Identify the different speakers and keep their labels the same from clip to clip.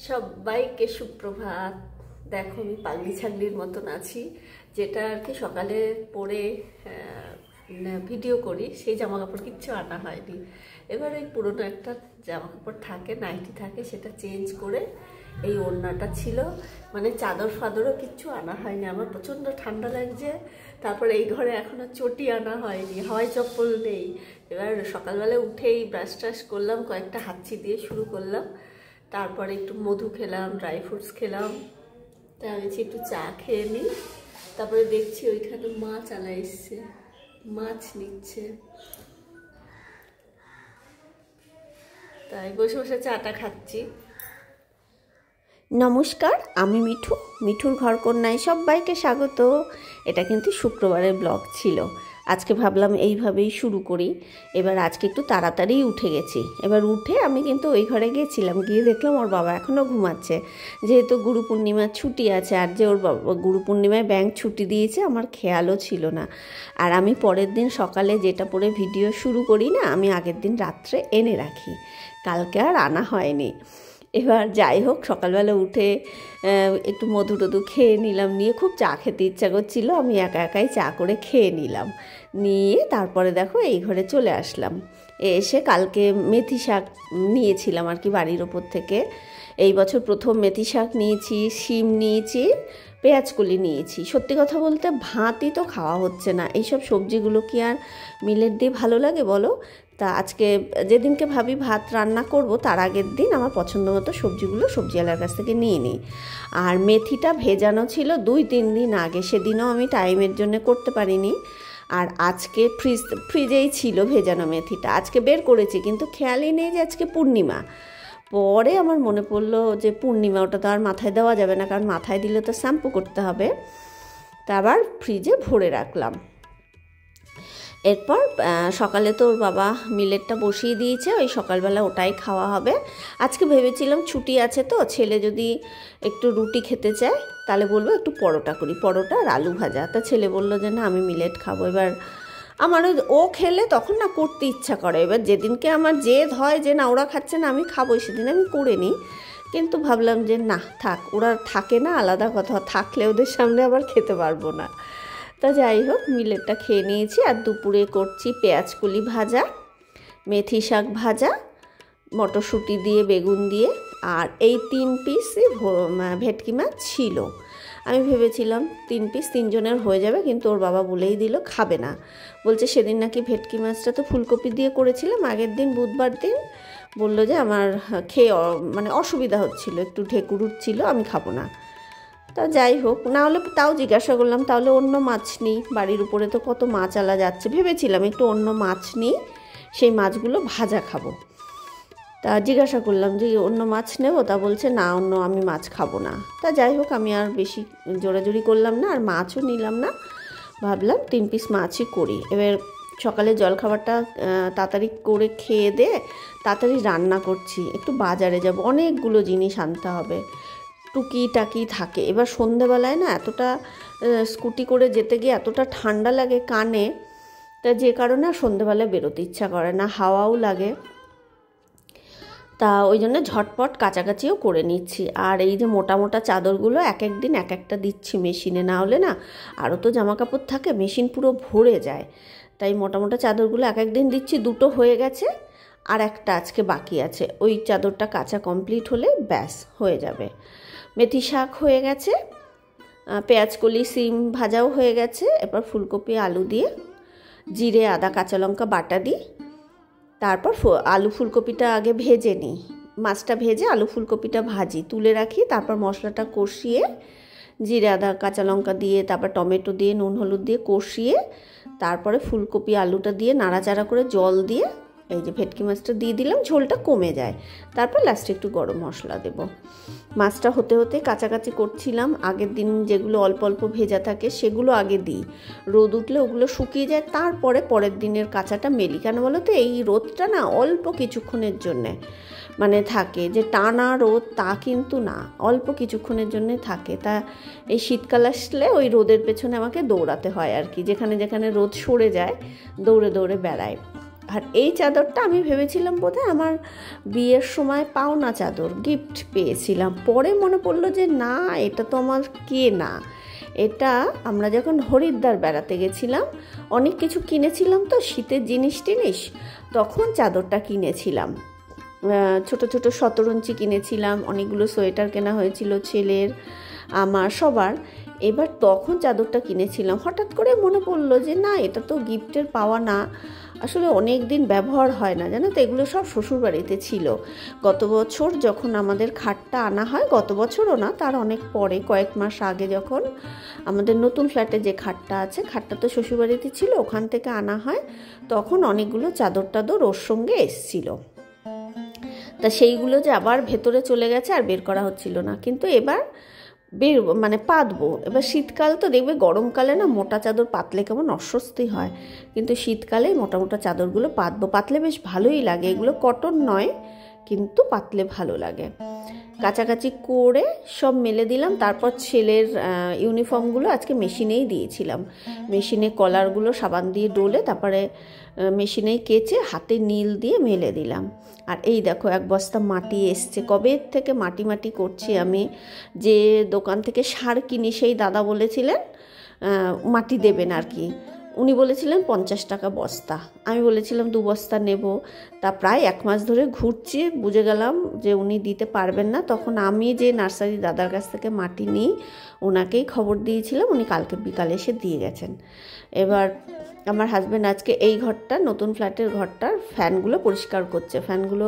Speaker 1: সবাইকে সুপ্রভাত। দেখো আমি পাগলি ছাগলির মতন আছি, যেটা আর কি সকালে পরে ভিডিও করি, সেই জামা কাপড় কিচ্ছু আনা হয়নি। এবার ওই পুরোনো একটা জামা কাপড় থাকে, নাইটি থাকে, সেটা চেঞ্জ করে এই ওড়নাটা ছিল, মানে চাদর ফাদরও কিচ্ছু আনা হয়নি। আমার প্রচণ্ড ঠান্ডা লাগছে। তারপরে এই ঘরে এখনও চটি আনা হয়নি, হাওয়াই চপ্পল নেই। এবার সকালবেলা উঠেই ব্রাশ ট্রাশ করলাম, কয়েকটা হাঁচি দিয়ে শুরু করলাম। তারপরে একটু মধু খেলাম, ড্রাই ফ্রুটস খেলাম। তা আমি একটু চা খেয়ে নিই। তারপরে দেখছি ওইখানে মাছ আনা এসছে, মাছ নিচ্ছে, তাই বসে বসে চাটা খাচ্ছি।
Speaker 2: নমস্কার, আমি মিঠুর ঘরকন্যায় সবাইকে স্বাগত। এটা কিন্তু শুক্রবারের ব্লগ ছিল। আজকে ভাবলাম এইভাবেই শুরু করি। এবার আজকে একটু তাড়াতাড়ি উঠে গেছি। এবার উঠে আমি কিন্তু ওই ঘরে গিয়েছিলাম, গিয়ে দেখলাম ওর বাবা এখনও ঘুমাচ্ছে, যেহেতু গুরু পূর্ণিমার ছুটি আছে। আর যে ওর বাবা গুরু পূর্ণিমায় ব্যাংক ছুটি দিয়েছে আমার খেয়ালও ছিল না। আর আমি পরের দিন সকালে যেটা পরে ভিডিও শুরু করি না, আমি আগের দিন রাত্রে এনে রাখি, কালকে আর আনা হয়নি। এবার যাই হোক, সকালবেলা উঠে একটু মধু টধু খেয়ে নিলাম, নিয়ে খুব চা খেতে ইচ্ছা করছিল, আমি একা একাই চা করে খেয়ে নিলাম। নিয়ে তারপরে দেখো এই ঘরে চলে আসলাম। এসে কালকে মেথি শাক নিয়েছিলাম আর কি বাড়ির ওপর থেকে। এই বছর প্রথম মেথি শাক নিয়েছি, শিম নিয়েছি, পেঁয়াজকলি নিয়েছি। সত্যি কথা বলতে ভাতই তো খাওয়া হচ্ছে না। এইসব সবজিগুলো কি আর মিলেট দিয়ে ভালো লাগে বলো? তা আজকে যেদিনকে ভাবি ভাত রান্না করব, তার আগের দিন আমার পছন্দ মতো সবজিগুলো সবজিওয়ালার কাছ থেকে নিয়ে নিই। আর মেথিটা ভেজানো ছিল 2-3 দিন আগে, সেদিনও আমি টাইমের জন্য করতে পারিনি। আর আজকে ফ্রিজেই ছিল ভেজানো মেথিটা, আজকে বের করেছি, কিন্তু খেয়ালই নেই যে আজকে পূর্ণিমা। পরে আমার মনে পড়লো যে পূর্ণিমা, ওটা তো আর মাথায় দেওয়া যাবে না, কারণ মাথায় দিলে তো শ্যাম্পু করতে হবে। তা আবার ফ্রিজে ভরে রাখলাম। এরপর সকালে তো ওর বাবা মিলেটটা বসিয়ে দিয়েছে, ওই সকালবেলা ওটাই খাওয়া হবে। আজকে ভেবেছিলাম ছুটি আছে তো, ছেলে যদি একটু রুটি খেতে চায় তাহলে বলবো একটু পরোটা করি, পরোটা আর আলু ভাজা। তা ছেলে বললো যে না, আমি মিলেট খাবো। এবার আমার ও খেলে তখন না করতে ইচ্ছা করে। এবার যেদিনকে আমার জেদ হয় যে না ওরা খাচ্ছে না আমি খাবোই, সেদিন আমি করে নিই। কিন্তু ভাবলাম যে না থাক, ওরা থাকে না আলাদা কথা, থাকলে ওদের সামনে আবার খেতে পারবো না। তা যাই হোক, মিলেটটা খেয়ে নিয়েছি। আর দুপুরে করছি পেঁয়াজকলি ভাজা, মেথি শাক ভাজা, মটরশুঁটি দিয়ে বেগুন দিয়ে, আর এই 3 পিসই ভেটকি মাছ ছিল। আমি ভেবেছিলাম 3 পিস 3 জনের হয়ে যাবে, কিন্তু ওর বাবা বলেই দিল খাবে না। বলছে সেদিন নাকি ভেটকি মাছটা তো ফুলকপি দিয়ে করেছিলাম আগের দিন, বুধবার দিন, বললো যে আমার খেয়ে মানে অসুবিধা হচ্ছিল, একটু ঢেকুর উঠছিল, আমি খাবো না। তা যাই হোক, না হলে তাও জিজ্ঞাসা করলাম তাহলে অন্য মাছ নিই, বাড়ির উপরে তো কত মাছ আলা যাচ্ছে, ভেবেছিলাম একটু অন্য মাছ নিই, সেই মাছগুলো ভাজা খাবো। তা জিজ্ঞাসা করলাম যে অন্য মাছ নেব, তা বলছে না, অন্য আমি মাছ খাবো না। তা যাই হোক, আমি আর বেশি জোরাজুরি করলাম না, আর মাছও নিলাম না, ভাবলাম 3 পিস মাছই করি। এবার সকালে জলখাবারটা তাড়াতাড়ি করে খেয়ে দিয়ে তাড়াতাড়ি রান্না করছি, একটু বাজারে যাব, অনেকগুলো জিনিস আনতে হবে, টুকি থাকে। এবার সন্ধেবেলায় না এতটা স্কুটি করে যেতে গিয়ে এতটা ঠান্ডা লাগে কানে, তা যে কারণে সন্ধেবেলায় বেরোতে ইচ্ছা করে না, হাওয়াও লাগে। তা ওই জন্য ঝটপট কাচাকাচিও করে নিচ্ছি। আর এই যে মোটা মোটা চাদরগুলো এক দিন এক একটা দিচ্ছি মেশিনে, না হলে না আরও তো জামা কাপড় থাকে, মেশিন পুরো ভরে যায়। তাই মোটা মোটা চাদরগুলো এক দিন দিচ্ছি। 2টো হয়ে গেছে, আর একটা আজকে বাকি আছে। ওই চাদরটা কাচা কমপ্লিট হলে ব্যাস হয়ে যাবে। মেথি শাক হয়ে গেছে, পেঁয়াজকলি সিম ভাজাও হয়ে গেছে। এবার ফুলকপি আলু দিয়ে জিরে আদা কাঁচা লঙ্কা বাটা দিই। তারপর আলু ফুলকপিটা আগে ভেজে নিই, মাছটা ভেজে আলু ফুলকপিটা ভাজি, তুলে রাখি। তারপর মশলাটা কষিয়ে জিরে আদা কাঁচা লঙ্কা দিয়ে, তারপর টমেটো দিয়ে, নুন হলুদ দিয়ে কষিয়ে, তারপরে ফুলকপি আলুটা দিয়ে নাড়াচাড়া করে জল দিয়ে এই যে ভেটকি মাছটা দিয়ে দিলাম, ঝোলটা কমে যায়। তারপর লাস্টে একটু গরম মশলা দেব। মাছটা হতে হতে কাচাকাচি করছিলাম। আগের দিন যেগুলো অল্প অল্প ভেজা থাকে সেগুলো আগে দিই, রোদ উঠলে ওগুলো শুকিয়ে যায়, তারপরে পরের দিনের কাঁচাটা মেলি। কেন বলো তো, এই রোদটা না অল্প কিছুক্ষণের জন্যে মানে থাকে, যে টানা রোদ তা কিন্তু না, অল্প কিছুক্ষণের জন্যে থাকে। তা এই শীতকাল আসলে ওই রোদের পেছনে আমাকে দৌড়াতে হয় আর কি, যেখানে যেখানে রোদ সরে যায় দৌড়ে দৌড়ে বেড়ায়। আর এই চাদরটা আমি ভেবেছিলাম বোধহয় আমার বিয়ের সময় পাওনা চাদর, গিফট পেয়েছিলাম। পরে মনে পড়লো যে না, এটা তো আমার কেনা। এটা আমরা যখন হরিদ্বার বেড়াতে গেছিলাম, অনেক কিছু কিনেছিলাম তো, শীতের জিনিস তখন চাদরটা কিনেছিলাম। ছোট ছোট শতরঞ্চি কিনেছিলাম, অনেকগুলো সোয়েটার কেনা হয়েছিল ছেলের, আমার, সবার। এবার তখন চাদরটা কিনেছিলাম। হঠাৎ করে মনে পড়লো যে না, এটা তো গিফটের পাওয়া না, আসলে অনেক দিন ব্যবহার হয় না, জানো তো। এগুলো সব শ্বশুরবাড়িতে ছিল। গত বছর যখন আমাদের খাটটা আনা হয়, গত বছরও না, তার অনেক পরে, কয়েক মাস আগে, যখন আমাদের নতুন ফ্ল্যাটে যে খাটটা আছে, খাটটা তো শ্বশুরবাড়িতে ছিল, ওখান থেকে আনা হয়, তখন অনেকগুলো চাদর টাদর ওর সঙ্গে এসছিল। তা সেইগুলো যে আবার ভেতরে চলে গেছে, আর বের করা হচ্ছিল না। কিন্তু এবার পাতবো। এবার শীতকাল তো দেখবে, গরমকালে না মোটা চাদর পাতলে কেমন অস্বস্তি হয়, কিন্তু শীতকালে মোটা মোটা চাদরগুলো পাতলে বেশ ভালোই লাগে। এগুলো কটন নয়, কিন্তু পাতলে ভালো লাগে। কাচাকাচি করে সব মেলে দিলাম। তারপর ছেলের ইউনিফর্মগুলো আজকে মেশিনেই দিয়েছিলাম। মেশিনে কলারগুলো সাবান দিয়ে ডলে, তারপরে মেশিনেই কেচে হাতে নীল দিয়ে মেলে দিলাম। আর এই দেখো, এক বস্তা মাটি এসছে। কবে থেকে মাটি করছি আমি। যে দোকান থেকে সার কিনি, সেই দাদা বলেছিলেন মাটি দেবেন আর কি। উনি বলেছিলেন 50 টাকা বস্তা, আমি বলেছিলাম 2 বস্তা নেব। তা প্রায় 1 মাস ধরে ঘুরছি, বুঝে গেলাম যে উনি দিতে পারবেন না। তখন আমি যে নার্সারি দাদার কাছ থেকে মাটি নিই, ওনাকেই খবর দিয়েছিলাম, উনি কালকে বিকালে এসে দিয়ে গেছেন। এবার আমার হাজব্যান্ড আজকে এই ঘরটা, নতুন ফ্ল্যাটের ঘরটার ফ্যানগুলো পরিষ্কার করছে। ফ্যানগুলো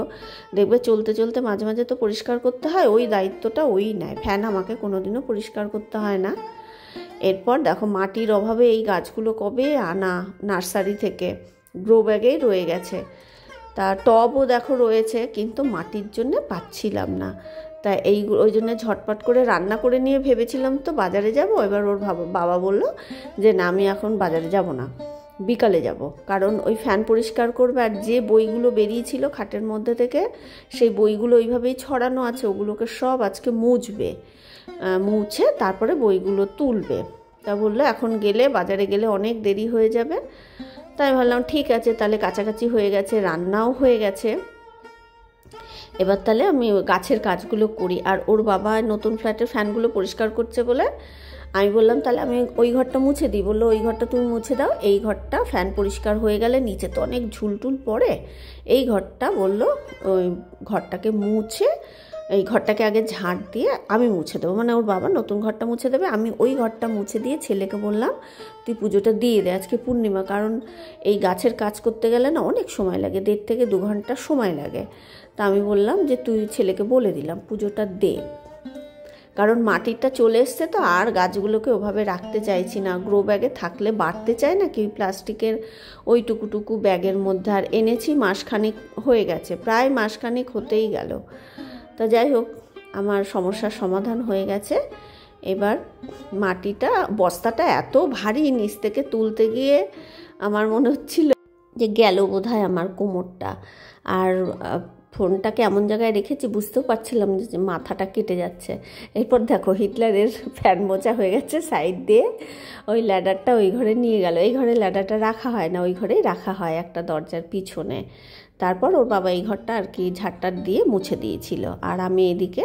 Speaker 2: দেখবে চলতে চলতে মাঝে মাঝে তো পরিষ্কার করতে হয়, ওই দায়িত্বটা ওই নেয়। ফ্যান আমাকে কোনোদিনও পরিষ্কার করতে হয় না। এরপর দেখো, মাটির অভাবে এই গাছগুলো কবে আনা নার্সারি থেকে, গ্রো ব্যাগেই রয়ে গেছে। তা টবও দেখো রয়েছে, কিন্তু মাটির জন্য পাচ্ছিলাম না। তা ওই জন্য ঝটপট করে রান্না করে নিয়ে ভেবেছিলাম তো বাজারে যাব। এবার ওর বাবা বলল যে না, আমি এখন বাজারে যাব না, বিকালে যাব। কারণ ওই ফ্যান পরিষ্কার করবে, আর যে বইগুলো বেরিয়েছিল খাটের মধ্যে থেকে, সেই বইগুলো ওইভাবেই ছড়ানো আছে, ওগুলোকে সব আজকে মুছে তারপরে বইগুলো তুলবে। তা বললো এখন বাজারে গেলে অনেক দেরি হয়ে যাবে। তাই ভাবলাম ঠিক আছে, তাহলে কাছাকাছি হয়ে গেছে, রান্নাও হয়ে গেছে, এবার তাহলে আমি গাছের কাজগুলো করি। আর ওর বাবা নতুন ফ্ল্যাটের ফ্যানগুলো পরিষ্কার করছে বলে আমি বললাম তাহলে আমি ওই ঘরটা মুছে দিই। বললো ওই ঘরটা তুমি মুছে দাও, এই ঘরটা ফ্যান পরিষ্কার হয়ে গেলে, নিচে তো অনেক ঝুলটুল পড়ে, এই ঘরটা বললো ওই ঘরটাকে মুছে, এই ঘরটাকে আগে ঝাঁট দিয়ে আমি মুছে দেবো। মানে ওর বাবা নতুন ঘরটা মুছে দেবে, আমি ওই ঘরটা মুছে দিয়ে ছেলেকে বললাম তুই পুজোটা দিয়ে দে, আজকে পূর্ণিমা। কারণ এই গাছের কাজ করতে গেলে না অনেক সময় লাগে, 1.5 থেকে 2 ঘন্টা সময় লাগে। তা আমি বললাম যে তুই ছেলেকে বলে দিলাম পুজোটা দে। কারণ মাটিটা চলে এসছে তো, আর গাছগুলোকে ওভাবে রাখতে চাইছি না। গ্রো ব্যাগে থাকলে বাড়তে চায় না, কি প্লাস্টিকের ওই টুকু ব্যাগের মধ্যে। আর এনেছি মাসখানিক হয়ে গেছে, প্রায় মাসখানিক হতেই গেল। তা যাই হোক, আমার সমস্যার সমাধান হয়ে গেছে। এবার বস্তাটা এত ভারী, নিচ থেকে তুলতে গিয়ে আমার মনে হচ্ছিল যে গেল বোধহয় আমার কোমরটা। আর ফোনটাকে এমন জায়গায় রেখেছি, বুঝতেও পারছিলাম যে মাথাটা কেটে যাচ্ছে। এরপর দেখো, হিটলারের ফ্যান মোচা হয়ে গেছে সাইড দিয়ে। ওই ল্যাডারটা ওই ঘরে নিয়ে গেল। এই ঘরে ল্যাডারটা রাখা হয় না, ওই ঘরেই রাখা হয় একটা দরজার পিছনে। তারপর ওর বাবা এই ঘরটা আর কি ঝাড়টার দিয়ে মুছে দিয়েছিল। আর আমি এদিকে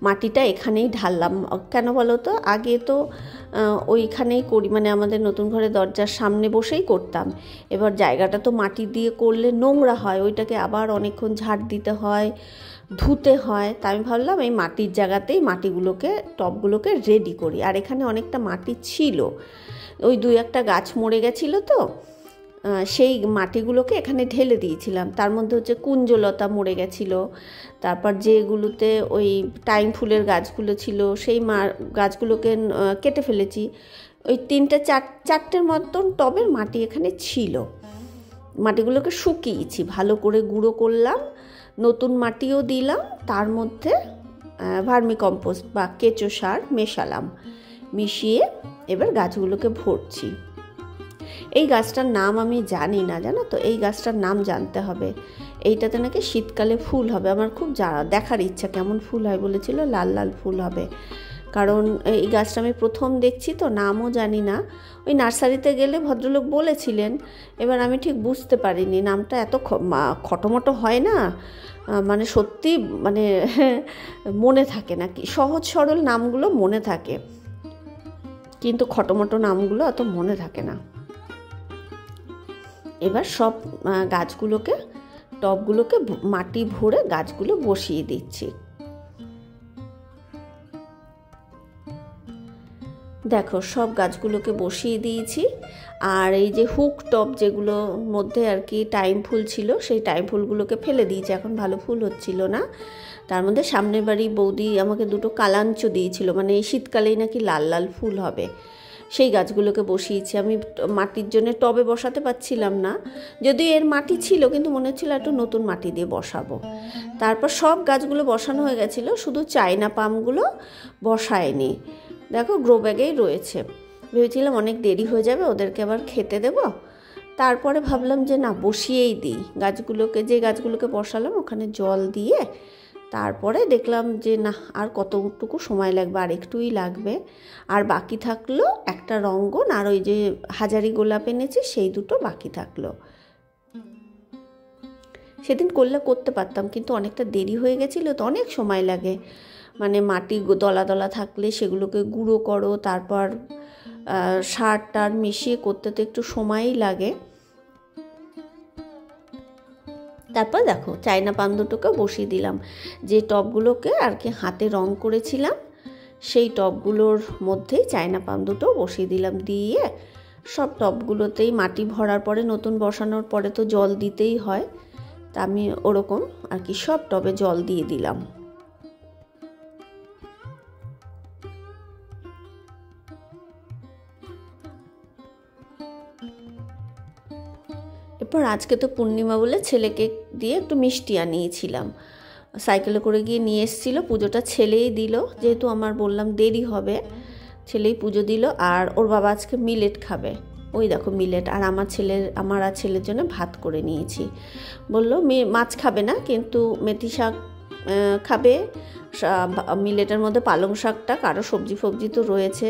Speaker 2: মাটিটা এখানেই ঢাললাম। কেন বলো তো, আগে তো ওইখানেই করি, মানে আমাদের নতুন ঘরে দরজার সামনে বসেই করতাম। এবার জায়গাটা তো মাটি দিয়ে করলে নোংরা হয়, ওইটাকে আবার অনেকক্ষণ ঝাড় দিতে হয়, ধুতে হয়। তাই আমি ভাবলাম এই মাটির জায়গাতেই টবগুলোকে রেডি করি। আর এখানে অনেকটা মাটি ছিল, ওই 2-1টা গাছ মরে গেছিলো তো, সেই মাটিগুলোকে এখানে ঢেলে দিয়েছিলাম। তার মধ্যে হচ্ছে কুঞ্জলতা মরে গেছিলো, তারপর যেগুলোতে ওই টাইম ফুলের গাছগুলো ছিল সেই গাছগুলোকে কেটে ফেলেছি। ওই 3-4টের মতন টবের মাটি এখানে ছিল। মাটিগুলোকে শুকিয়েছি, ভালো করে গুঁড়ো করলাম, নতুন মাটিও দিলাম, তার মধ্যে ভার্মি কম্পোস্ট বা কেঁচো সার মেশালাম, মিশিয়ে এবার গাছগুলোকে ভরছি। এই গাছটার নাম আমি জানি না, জানো তো, এই গাছটার নাম জানতে হবে। এইটাতে নাকি শীতকালে ফুল হবে, আমার খুব দেখার ইচ্ছা কেমন ফুল হয়। বলেছিল লাল লাল ফুল হবে। কারণ এই গাছটা আমি প্রথম দেখছি তো, নামও জানি না। ওই নার্সারিতে গেলে ভদ্রলোক বলেছিলেন, এবার আমি ঠিক বুঝতে পারিনি। নামটা এত খটোমটো হয় না, মানে সত্যি মানে মনে থাকে না। কি সহজ সরল নামগুলো মনে থাকে, কিন্তু খটোমটো নামগুলো অত মনে থাকে না। এবার সব গাছগুলোকে, টবগুলোকে মাটি ভরে গাছগুলো বসিয়ে দিচ্ছি। দেখো সব গাছগুলোকে বসিয়ে দিয়েছি। আর এই যে হুক টব যেগুলোর মধ্যে আর কি টাইম ফুল ছিল, সেই টাইম ফুলগুলোকে ফেলে দিয়েছি, এখন ভালো ফুল হচ্ছিল না। তার মধ্যে সামনের বাড়ি বৌদি আমাকে দুটো কালাঞ্চ দিয়েছিল, মানে এই শীতকালেই নাকি লাল লাল ফুল হবে, সেই গাছগুলোকে বসিয়েছি। আমি মাটির জন্য টবে বসাতে পারছিলাম না, যদিও এর মাটি ছিল, কিন্তু মনে হচ্ছিল একটু নতুন মাটি দিয়ে বসাবো। তারপর সব গাছগুলো বসানো হয়ে গেছিলো, শুধু চায়না পামগুলো বসায়নি। দেখো গ্রো ব্যাগেই রয়েছে। ভেবেছিলাম অনেক দেরি হয়ে যাবে, ওদেরকে আবার খেতে দেব। তারপরে ভাবলাম যে না, বসিয়েই দিই গাছগুলোকে। যে গাছগুলোকে বসালাম ওখানে জল দিয়ে তারপরে দেখলাম যে না, আর কতটুকু সময় লাগবে, আর একটুই লাগবে। আর বাকি থাকলো একটা রঙ্গন আর ওই যে হাজারি গোলাপ এনেছি, সেই দুটো বাকি থাকলো। সেদিন করতে পারতাম, কিন্তু অনেকটা দেরি হয়ে গেছিলো তো, অনেক সময় লাগে। মানে মাটি দলা দলা থাকলে সেগুলোকে গুঁড়ো করো, তারপর সার টার মিশিয়ে করতে তো একটু সময়ই লাগে। তারপর দেখো চায়না পাম দুটোকে বসিয়ে দিলাম। যে টবগুলোকে আর কি হাতে রং করেছিলাম, সেই টবগুলোর মধ্যেই চায়না পাম দুটো বসিয়ে দিলাম। দিয়ে সব টবগুলোতেই মাটি ভরার পরে, নতুন বসানোর পরে তো জল দিতেই হয়, তা আমি ওরকম আর কি সব টবে জল দিয়ে দিলাম। এরপর আজকে তো পূর্ণিমা বলে ছেলেকে দিয়ে একটু মিষ্টি আনিয়েছিলাম, সাইকেলে করে গিয়ে নিয়ে এসেছিলো। পুজোটা ছেলেই দিল, যেহেতু আমার বললাম দেরি হবে, ছেলেই পুজো দিল। আর ওর বাবা আজকে মিলেট খাবে, ওই দেখো মিলেট। আর আমার আর ছেলের জন্য ভাত করে নিয়েছি। বললো মাছ খাবে না, কিন্তু মেথি শাক খাবে। মিলেটের মধ্যে পালং শাকটা, কারো সবজি ফবজি তো রয়েছে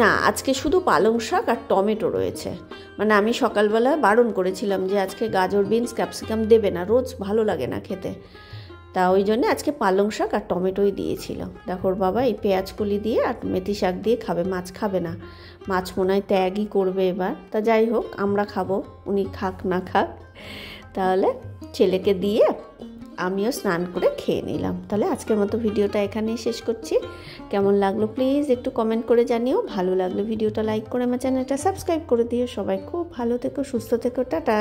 Speaker 2: না, আজকে শুধু পালং শাক আর টমেটো রয়েছে। মানে আমি সকালবেলা বারণ করেছিলাম যে আজকে গাজর, বিনস, ক্যাপসিকাম দেবে না, রোজ ভালো লাগে না খেতে, তা ওই জন্য আজকে পালং শাক আর টমেটোই দিয়েছিল। দেখো ওর বাবা এই পেঁয়াজ কলি দিয়ে আর মেথি শাক দিয়ে খাবে, মাছ খাবে না। মাছ মনে হয় ত্যাগই করবে এবার। তা যাই হোক, আমরা খাবো, উনি খাক না খাক। তাহলে ছেলেকে দিয়ে আমিও স্নান করে খেয়ে নিলাম। তাহলে আজকের মতো ভিডিওটা এখানেই শেষ করছি। কেমন লাগলো প্লিজ একটু কমেন্ট করে জানিও। ভালো লাগলে ভিডিওটা লাইক করে আমার চ্যানেলটা সাবস্ক্রাইব করে দিও। সবাই খুব ভালো থেকো, সুস্থ থেকো, টাটা।